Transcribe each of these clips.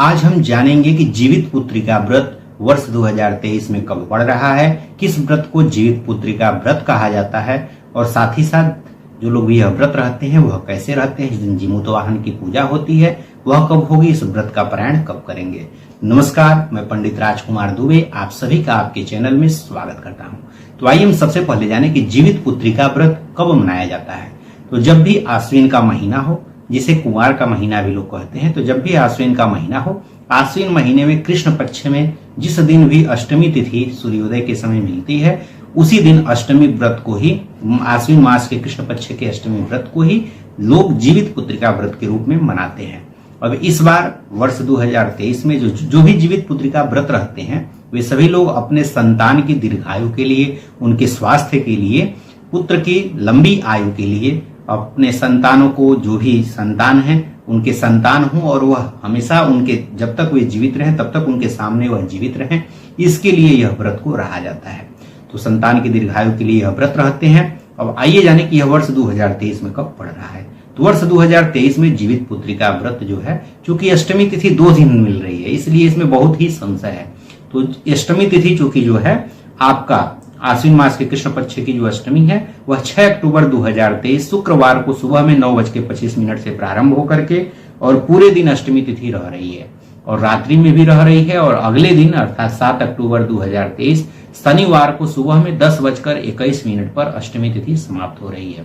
आज हम जानेंगे कि जीवित पुत्रिका व्रत वर्ष 2023 में कब पड़ रहा है, किस व्रत को जीवित पुत्रिका व्रत कहा जाता है और साथ ही साथ जो लोग यह व्रत रहते हैं वह कैसे रहते हैं, जिस दिन जीमूत वाहन की पूजा होती है वह कब होगी, इस व्रत का पारायण कब करेंगे। नमस्कार, मैं पंडित राजकुमार दुबे आप सभी का आपके चैनल में स्वागत करता हूं। तो आइए हम सबसे पहले जाने कि जीवित पुत्रिका व्रत कब मनाया जाता है। तो जब भी आश्विन का महीना हो, जिसे कुंवार का महीना भी लोग कहते हैं, तो जब भी आश्विन का महीना हो, आश्विन महीने में कृष्ण पक्ष में जिस दिन भी अष्टमी तिथि सूर्योदय के समय मिलती है, उसी दिन अष्टमी व्रत को ही, आश्विन मास के कृष्ण पक्ष के अष्टमी व्रत को ही लोग जीवित पुत्रिका व्रत के रूप में मनाते हैं। अब इस बार वर्ष 2023 में जो भी जीवित पुत्रिका व्रत रहते हैं वे सभी लोग अपने संतान की दीर्घायु के लिए, उनके स्वास्थ्य के लिए, पुत्र की लंबी आयु के लिए, अपने संतानों को, जो भी संतान हैं उनके संतान हों और वह हमेशा उनके, जब तक वे जीवित रहें तब तक उनके सामने वह जीवित रहें, इसके लिए यह व्रत को रहा जाता है। तो संतान की दीर्घायु के लिए यह व्रत रहते हैं। अब आइए जाने कि यह वर्ष 2023 में कब पड़ रहा है। तो वर्ष 2023 में जीवित पुत्रिका व्रत जो है, चूंकि अष्टमी तिथि 2 दिन मिल रही है, इसलिए इसमें बहुत ही संशय है। तो अष्टमी तिथि चूंकि जो है आपका आश्विन मास के कृष्ण पक्ष की जो अष्टमी है वह 6 अक्टूबर 2023 शुक्रवार को सुबह में 9:25 से प्रारंभ होकर के और पूरे दिन अष्टमी तिथि रह रही है और रात्रि में भी रह रही है, और अगले दिन अर्थात 7 अक्टूबर 2023 शनिवार को सुबह में 10:21 पर अष्टमी तिथि समाप्त हो रही है।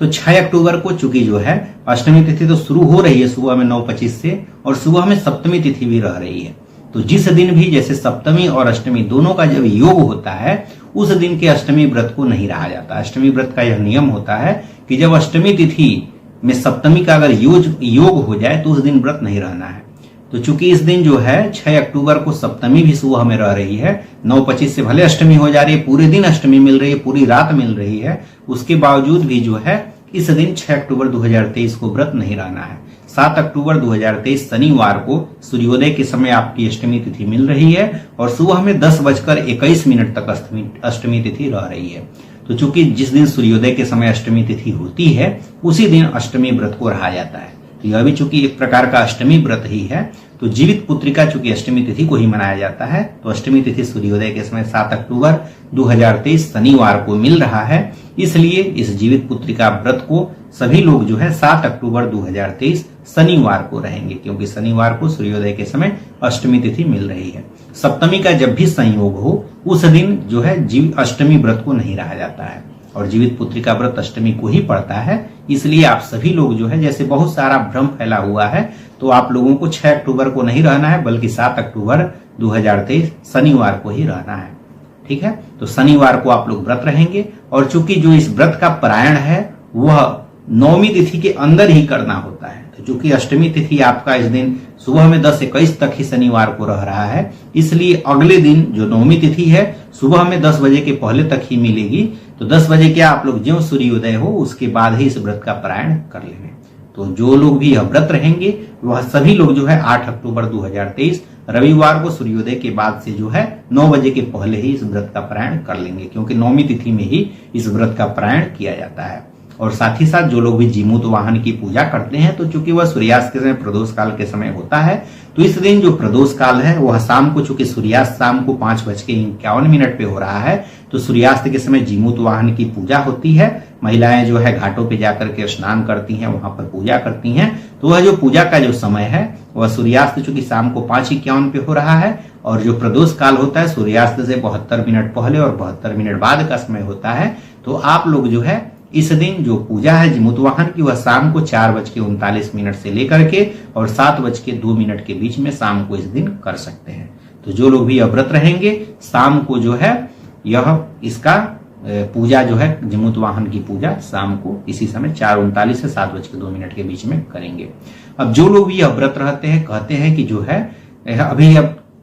तो 6 अक्टूबर को चूंकि जो है अष्टमी तिथि तो शुरू हो रही है सुबह में 9:25 से, और सुबह में सप्तमी तिथि भी रह रही है। तो जिस दिन भी जैसे सप्तमी और अष्टमी दोनों का जब योग होता है उस दिन के अष्टमी व्रत को नहीं रहा जाता। अष्टमी व्रत का यह नियम होता है कि जब अष्टमी तिथि में सप्तमी का अगर योग हो जाए तो उस दिन व्रत नहीं रहना है। तो चूंकि इस दिन जो है 6 अक्टूबर को सप्तमी भी सुबह में रह रही है, 9:25 से भले अष्टमी हो जा रही है, पूरे दिन अष्टमी मिल रही है, पूरी रात मिल रही है, उसके बावजूद भी जो है इस दिन 6 अक्टूबर 2023 को व्रत नहीं रहना है। 7 अक्टूबर 2023 शनिवार को सूर्योदय के समय आपकी अष्टमी तिथि मिल रही है और सुबह में 10:21 तक अष्टमी तिथि रह रही है। तो चूंकि जिस दिन सूर्योदय के समय अष्टमी तिथि होती है उसी दिन अष्टमी व्रत को रहा जाता है। तो यह भी चूंकि एक प्रकार का अष्टमी व्रत ही है, तो जीवित पुत्रिका चूंकि अष्टमी तिथि को ही मनाया जाता है, तो अष्टमी तिथि सूर्योदय के समय 7 अक्टूबर 2023 शनिवार को मिल रहा है, इसलिए इस जीवित पुत्रिका व्रत को सभी लोग जो है 7 अक्टूबर 2023 शनिवार को रहेंगे, क्योंकि शनिवार को सूर्योदय के समय अष्टमी तिथि मिल रही है। सप्तमी का जब भी संयोग हो उस दिन जो है अष्टमी व्रत को नहीं रहा जाता है और जीवित पुत्रिका व्रत अष्टमी को ही पड़ता है। इसलिए आप सभी लोग जो है, जैसे बहुत सारा भ्रम फैला हुआ है, तो आप लोगों को 6 अक्टूबर को नहीं रहना है बल्कि 7 अक्टूबर 2023 शनिवार को ही रहना है। ठीक है, तो शनिवार को आप लोग व्रत रहेंगे और चूंकि जो इस व्रत का पारायण है वह नौमी तिथि के अंदर ही करना होता है। तो चूंकि अष्टमी तिथि आपका इस दिन सुबह में 10:21 तक ही शनिवार को रह रहा है, इसलिए अगले दिन जो नौमी तिथि है सुबह में 10 बजे के पहले तक ही मिलेगी। तो 10 बजे क्या आप लोग ज्यों सूर्योदय हो उसके बाद ही इस व्रत का पारायण कर लेंगे। तो जो लोग भी यह व्रत रहेंगे वह सभी लोग जो है 8 अक्टूबर 2023 रविवार को सूर्योदय के बाद से जो है 9 बजे के पहले ही इस व्रत का पारायण कर लेंगे, क्योंकि नौमी तिथि में ही इस व्रत का पारायण किया जाता है। और साथ ही साथ जो लोग भी जीमूत वाहन की पूजा करते हैं, तो चूंकि वह सूर्यास्त के समय प्रदोष काल के समय होता है, तो इस दिन जो प्रदोष काल है वह शाम को, चूंकि सूर्यास्त शाम को 5:51 पे हो रहा है, तो सूर्यास्त के समय जीमूत वाहन की पूजा होती है। महिलाएं जो है घाटों पे जाकर के स्नान करती हैं, वहां पर पूजा करती हैं। तो वह जो पूजा का जो समय है वह सूर्यास्त चूंकि शाम को 5:51 पे हो रहा है और जो प्रदोष काल होता है सूर्यास्त से 72 मिनट पहले और 72 मिनट बाद का समय होता है। तो आप लोग जो है इस दिन जो पूजा है जीमूत वाहन की वह शाम को 4:39 से लेकर के और 7:02 के बीच में शाम को इस दिन कर सकते हैं। तो जो लोग भी व्रत रहेंगे शाम को जो है यह इसका पूजा जो है जीमूत वाहन की पूजा शाम को इसी समय 4:39 से 7:02 के बीच में करेंगे। अब जो लोग भी यह व्रत रहते हैं कहते हैं कि जो है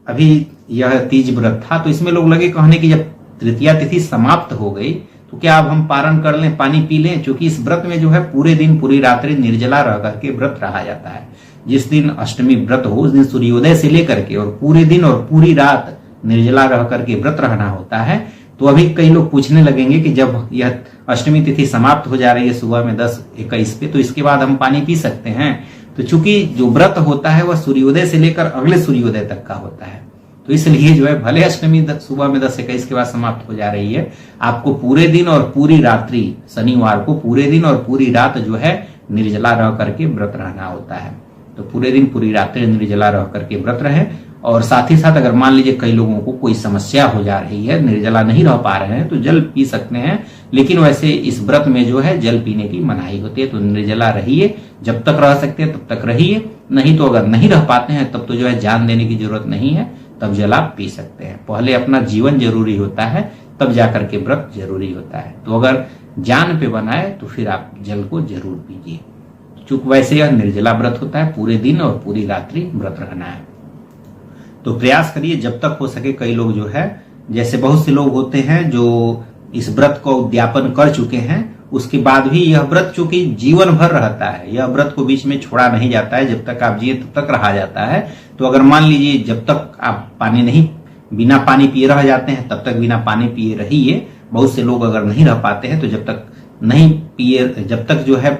अभी यह तीज व्रत था, तो इसमें लोग लगे कहने की जब तृतीया तिथि समाप्त हो गई तो क्या अब हम पारण कर लें, पानी पी लें, क्योंकि इस व्रत में जो है पूरे दिन पूरी रात्रि निर्जला रह करके व्रत रहा जाता है। जिस दिन अष्टमी व्रत हो उस दिन सूर्योदय से लेकर के और पूरे दिन और पूरी रात निर्जला रह करके व्रत रहना होता है। तो अभी कई लोग पूछने लगेंगे कि जब यह अष्टमी तिथि समाप्त हो जा रही है सुबह में 10:21 पे, तो इसके बाद हम पानी पी सकते हैं। तो चूंकि जो व्रत होता है वह सूर्योदय से लेकर अगले सूर्योदय तक का होता है, तो इसलिए जो है भले अष्टमी सुबह में 10:21 के बाद समाप्त हो जा रही है, आपको पूरे दिन और पूरी रात्रि, शनिवार को पूरे दिन और पूरी रात जो है निर्जला रह करके व्रत रहना होता है। तो पूरे दिन पूरी रात्रि निर्जला रह करके व्रत रहे। और साथ ही साथ अगर मान लीजिए कई लोगों को कोई समस्या हो जा रही है, निर्जला नहीं रह पा रहे हैं, तो जल पी सकते हैं, लेकिन वैसे इस व्रत में जो है जल पीने की मनाही होती है। तो निर्जला रहिए, जब तक रह सकते हैं तब तक रहिए, नहीं तो अगर नहीं रह पाते हैं तब तो जो है जान देने की जरूरत नहीं है, तब जल आप पी सकते हैं। पहले अपना जीवन जरूरी होता है, तब जाकर के व्रत जरूरी होता है। तो अगर जान पे बनाए तो फिर आप जल को जरूर पीजिए। चूंकि वैसे यह निर्जला व्रत होता है, पूरे दिन और पूरी रात्रि व्रत रहना है। तो प्रयास करिए जब तक हो सके। कई लोग जो है, जैसे बहुत से लोग होते हैं जो इस व्रत को उद्यापन कर चुके हैं, उसके बाद भी यह व्रत चूंकि जीवन भर रहता है, यह व्रत को बीच में छोड़ा नहीं जाता है, जब तक आप जिए तब तक रहा जाता है। तो अगर मान लीजिए जब तक आप बिना पानी पिए रह जाते हैं तब तक बिना पानी पिए रहिए। बहुत से लोग अगर नहीं रह पाते हैं तो जब तक नहीं पिए, जब तक जो है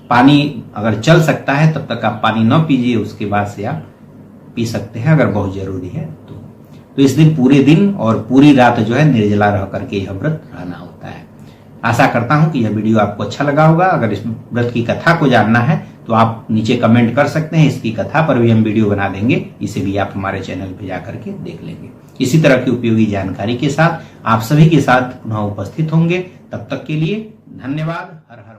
पानी अगर चल सकता है तब तक आप पानी न पीजिए, उसके बाद से आप पी सकते हैं अगर बहुत जरूरी है तो इस दिन पूरे दिन और पूरी रात जो है निर्जला रह करके यह व्रत रहना होता है। आशा करता हूं कि यह वीडियो आपको अच्छा लगा होगा। अगर इस व्रत की कथा को जानना है तो आप नीचे कमेंट कर सकते हैं, इसकी कथा पर भी हम वीडियो बना देंगे, इसे भी आप हमारे चैनल पर जाकर के देख लेंगे। इसी तरह की उपयोगी जानकारी के साथ आप सभी के साथ पुनः उपस्थित होंगे। तब तक के लिए धन्यवाद। हर हर